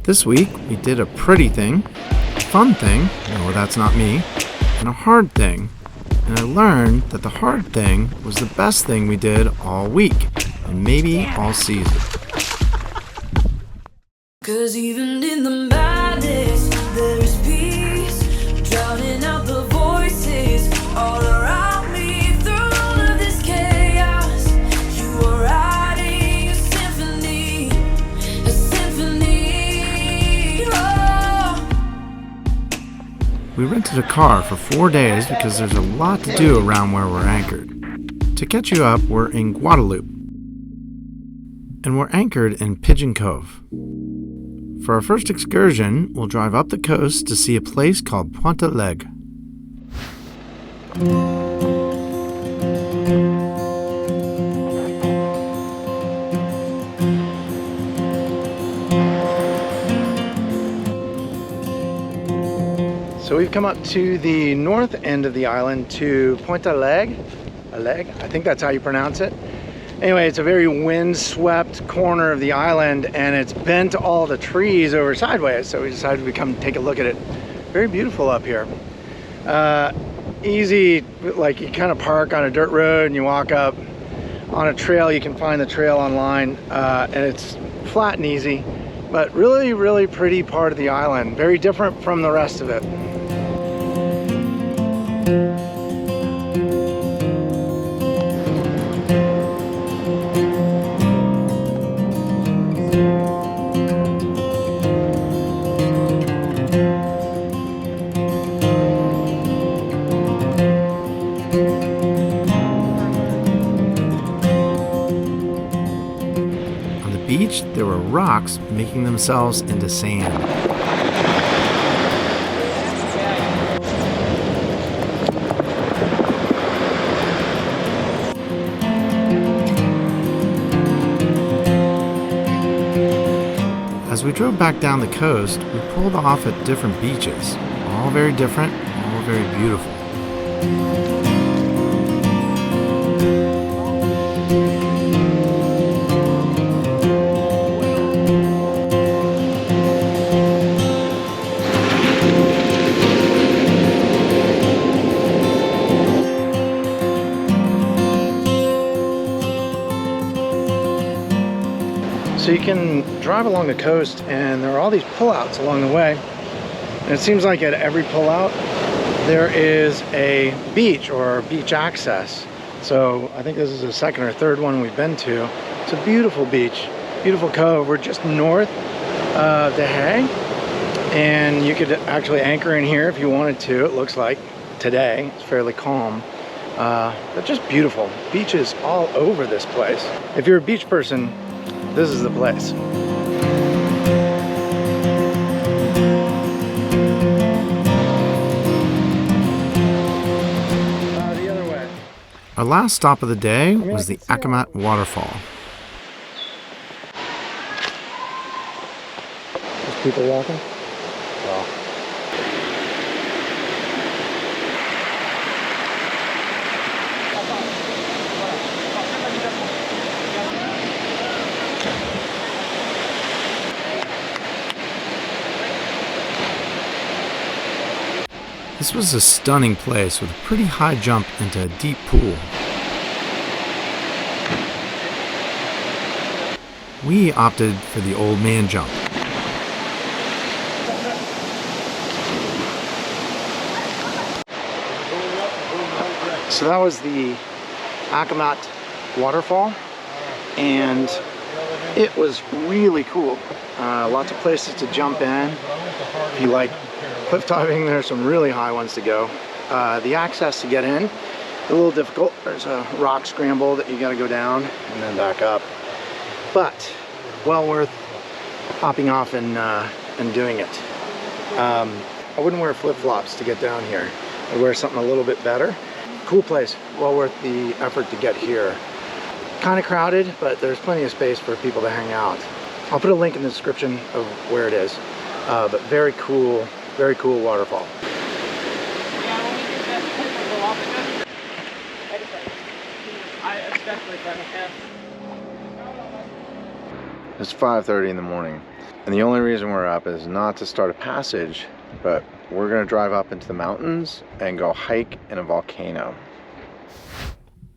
This week, we did a pretty thing, a fun thing, no, that's not me, and a hard thing. And I learned that the hard thing was the best thing we did all week, and maybe all season. 'Cause even in the madness, there is peace, drowning out the voices all around me. Through all of this chaos, you are writing a symphony, a symphony. Oh. We rented a car for 4 days because there's a lot to do around where we're anchored. To catch you up, we're in Guadeloupe, and we're anchored in Pigeon Cove. For our first excursion, we'll drive up the coast to see a place called Pointe Leg. So we've come up to the north end of the island to Pointe Leg. I think that's how you pronounce it. Anyway, it's a very windswept corner of the island, and it's bent all the trees over sideways, so we decided to come take a look at it. Very beautiful up here. Easy, like you kind of park on a dirt road and you walk up on a trail. You can find the trail online, and it's flat and easy, but really, really pretty part of the island. Very different from the rest of it. Beach, there were rocks making themselves into sand. As we drove back down the coast, we pulled off at different beaches, all very different, all very beautiful. So you can drive along the coast, and there are all these pullouts along the way, and it seems like at every pullout there is a beach or beach access. So I think this is the second or third one we've been to. It's a beautiful beach, beautiful cove. We're just north of the Hague, and you could actually anchor in here if you wanted to. It looks like today it's fairly calm, but just beautiful. Beaches all over this place. If you're a beach person, this is the place. The other way. Our last stop of the day was the Acomat waterfall. There's people walking? Wow. This was a stunning place with a pretty high jump into a deep pool. We opted for the old man jump. So that was the Acomat waterfall, and it was really cool. Lots of places to jump in. If you like cliff diving, there's some really high ones to go. The access to get in, a little difficult. There's a rock scramble that you got to go down and then back up, but well worth hopping off and doing it. I wouldn't wear flip-flops to get down here. I'd wear something a little bit better. Cool place, well worth the effort to get here. Kind of crowded, but there's plenty of space for people to hang out. I'll put a link in the description of where it is, but very cool waterfall. It's 5:30 in the morning, and the only reason we're up is not to start a passage, but we're gonna drive up into the mountains and go hike in a volcano.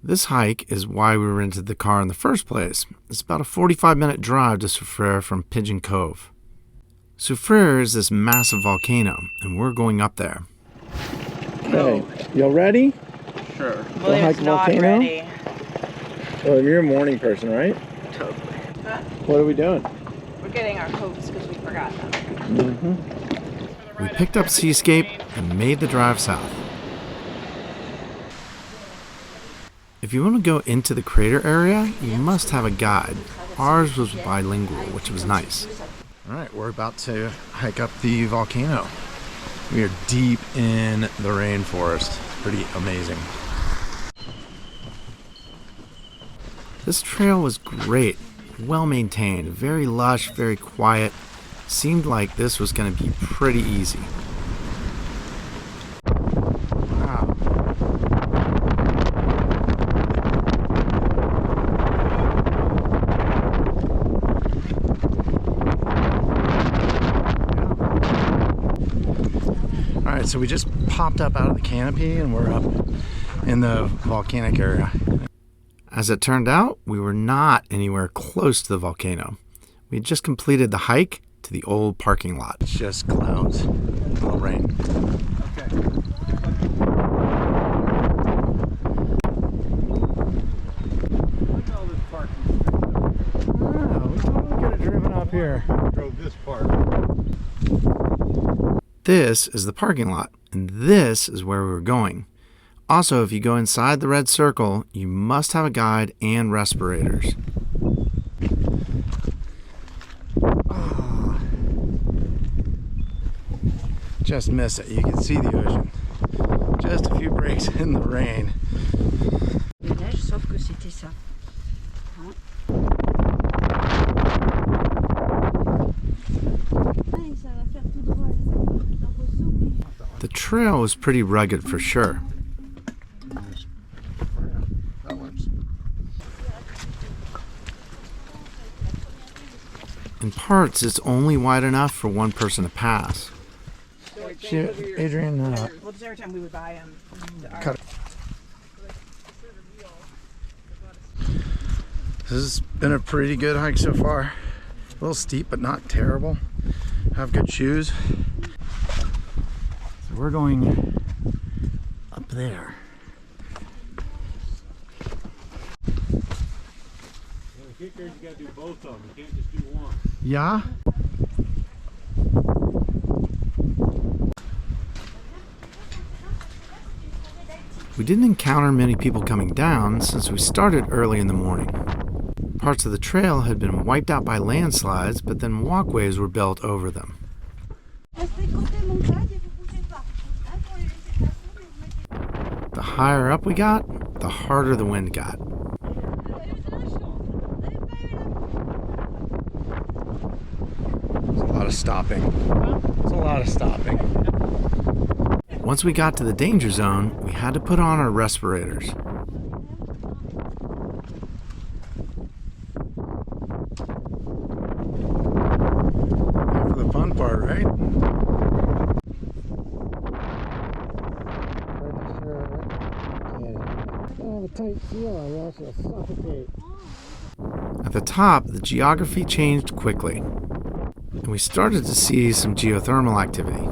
This hike is why we rented the car in the first place. It's about a 45-minute drive to Soufrière from Pigeon Cove. Soufrière is this massive volcano, and we're going up there. Okay, y'all ready? Sure. William's not ready. Well, you're a morning person, right? Totally. What are we doing? We're getting our coats because we forgot them. We picked up Seascape and made the drive south. If you want to go into the crater area, you must have a guide. Ours was bilingual, which was nice. All right, we're about to hike up the volcano. We are deep in the rainforest. Pretty amazing. This trail was great, well maintained, very lush, very quiet. Seemed like this was going to be pretty easy. Wow. All right, so we just popped up out of the canopy and we're up in the volcanic area. As it turned out, we were not anywhere close to the volcano. We had just completed the hike to the old parking lot. It's just clouds, a little rain. Okay. Look at all this parking. Oh, we could have driven up here. Drove this part. This is the parking lot, and this is where we were going. Also, if you go inside the red circle, you must have a guide and respirators. Oh. Just miss it. You can see the ocean. Just a few breaks in the rain. Sauf que c'était ça. The trail was pretty rugged for sure. In parts, it's only wide enough for one person to pass. Adrian, Well, just every time we would buy them. cut it. This has been a pretty good hike so far. A little steep, but not terrible. Have good shoes. So we're going up there. You gotta do both of them. You can't just do one. Yeah? We didn't encounter many people coming down since we started early in the morning. Parts of the trail had been wiped out by landslides, but then walkways were built over them. The higher up we got, the harder the wind got. There's a lot of stopping. There's a lot of stopping. Once we got to the danger zone, we had to put on our respirators. Now for the fun part, right? At the top, the geography changed quickly, and we started to see some geothermal activity.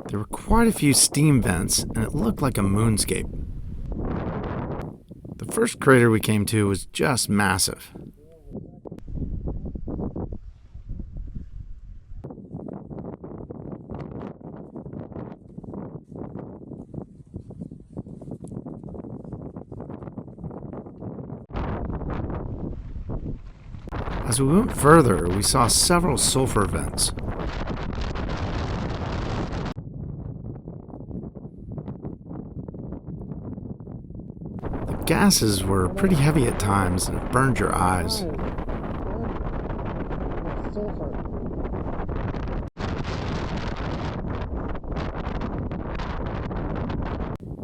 There were quite a few steam vents, and it looked like a moonscape. The first crater we came to was just massive. As we went further, we saw several sulfur vents. The gases were pretty heavy at times and it burned your eyes.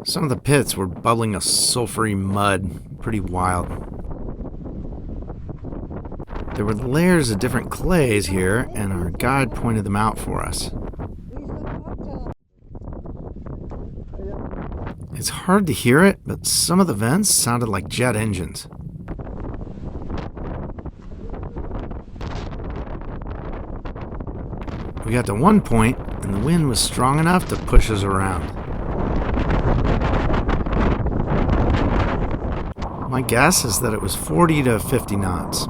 Some of the pits were bubbling a sulfury mud, pretty wild. There were layers of different clays here, and our guide pointed them out for us. It's hard to hear it, but some of the vents sounded like jet engines. We got to one point, and the wind was strong enough to push us around. My guess is that it was 40 to 50 knots.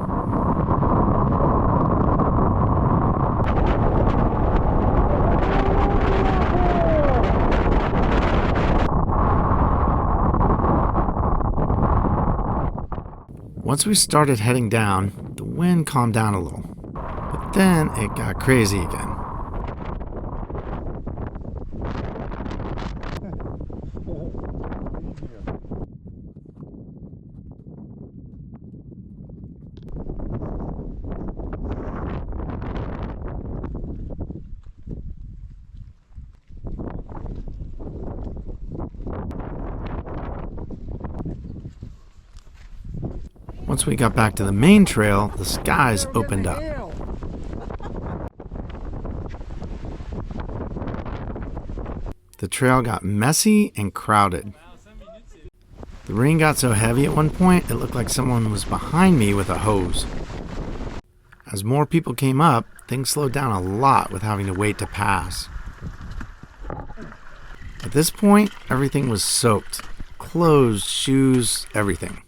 Once we started heading down, the wind calmed down a little, but then it got crazy again. Once we got back to the main trail, the skies opened up. The trail got messy and crowded. The rain got so heavy at one point, it looked like someone was behind me with a hose. As more people came up, things slowed down a lot with having to wait to pass. At this point, everything was soaked. Clothes, shoes, everything.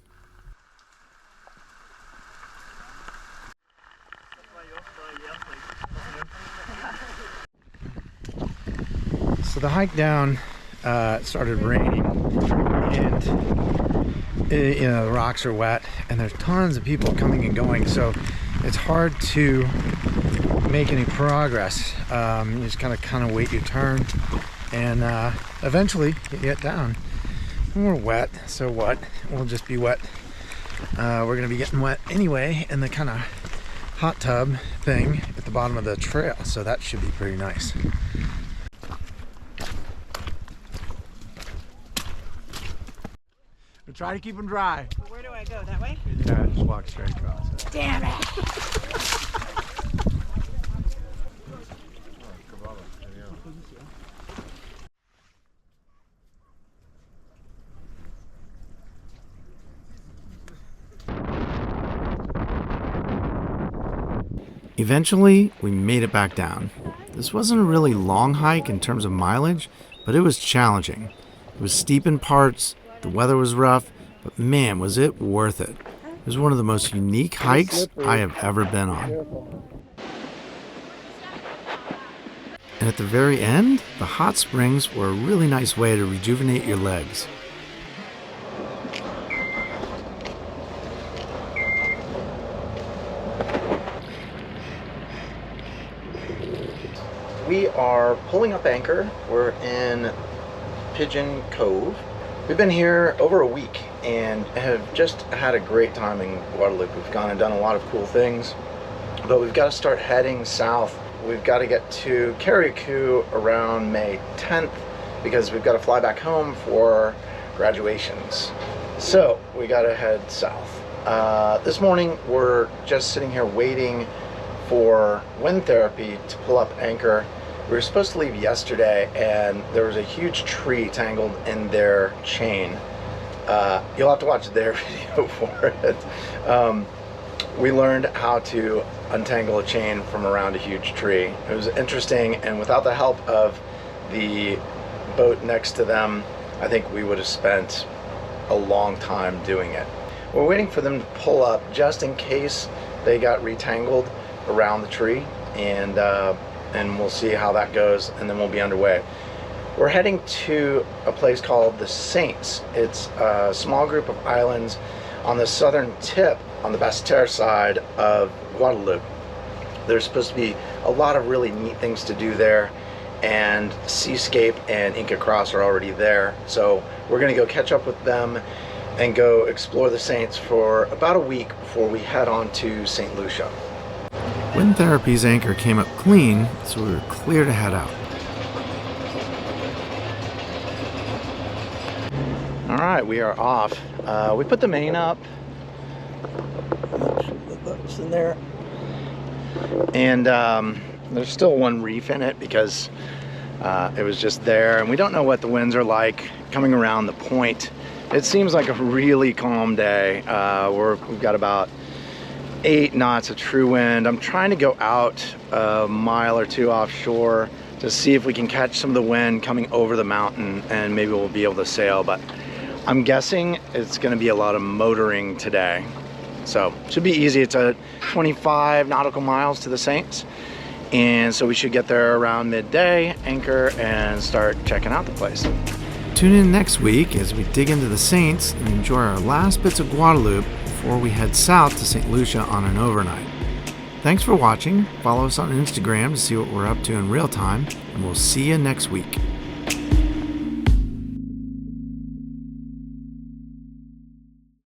So the hike down started raining, and the rocks are wet, and there's tons of people coming and going, so it's hard to make any progress. You just kind of wait your turn, and eventually you get down. And we're wet, so what? We'll just be wet. We're gonna be getting wet anyway in the kind of hot tub thing at the bottom of the trail, so that should be pretty nice. Try to keep them dry. Where do I go? That way? Yeah, just walk straight across. Damn it! Eventually, we made it back down. This wasn't a really long hike in terms of mileage, but it was challenging. It was steep in parts, the weather was rough, but man, was it worth it. It was one of the most unique hikes I have ever been on. And at the very end, the hot springs were a really nice way to rejuvenate your legs. We are pulling up anchor. We're in Pigeon Cove. We've been here over a week and have just had a great time in Guadeloupe. We've gone and done a lot of cool things, but we've got to start heading south. We've got to get to Carriacou around May 10th because we've got to fly back home for graduations. So we got to head south. This morning we're just sitting here waiting for wind therapy to pull up anchor. We were supposed to leave yesterday, and there was a huge tree tangled in their chain. You'll have to watch their video for it. We learned how to untangle a chain from around a huge tree. It was interesting, and without the help of the boat next to them, I think we would have spent a long time doing it. We're waiting for them to pull up just in case they got retangled around the tree, and we'll see how that goes, and then we'll be underway. We're heading to a place called the Saints. It's a small group of islands on the southern tip on the Basse-Terre side of Guadeloupe. There's supposed to be a lot of really neat things to do there, and Seascape and Inca Cross are already there, so we're going to go catch up with them and go explore the Saints for about a week before we head on to Saint Lucia. Wind Therapy's anchor came up clean, so we were clear to head out. right, we are off. We put the main up. That's in there. And there's still one reef in it because it was just there, and we don't know what the winds are like coming around the point. It seems like a really calm day. We've got about 8 knots of true wind. I'm trying to go out a mile or 2 offshore to see if we can catch some of the wind coming over the mountain, and maybe we'll be able to sail, but I'm guessing it's going to be a lot of motoring today. So should be easy. It's a 25 nautical miles to the Saints, and so we should get there around midday, anchor, and start checking out the place. Tune in next week as we dig into the Saints and enjoy our last bits of Guadeloupe before we head south to Saint Lucia on an overnight. Thanks for watching. Follow us on Instagram to see what we're up to in real time, and we'll see you next week.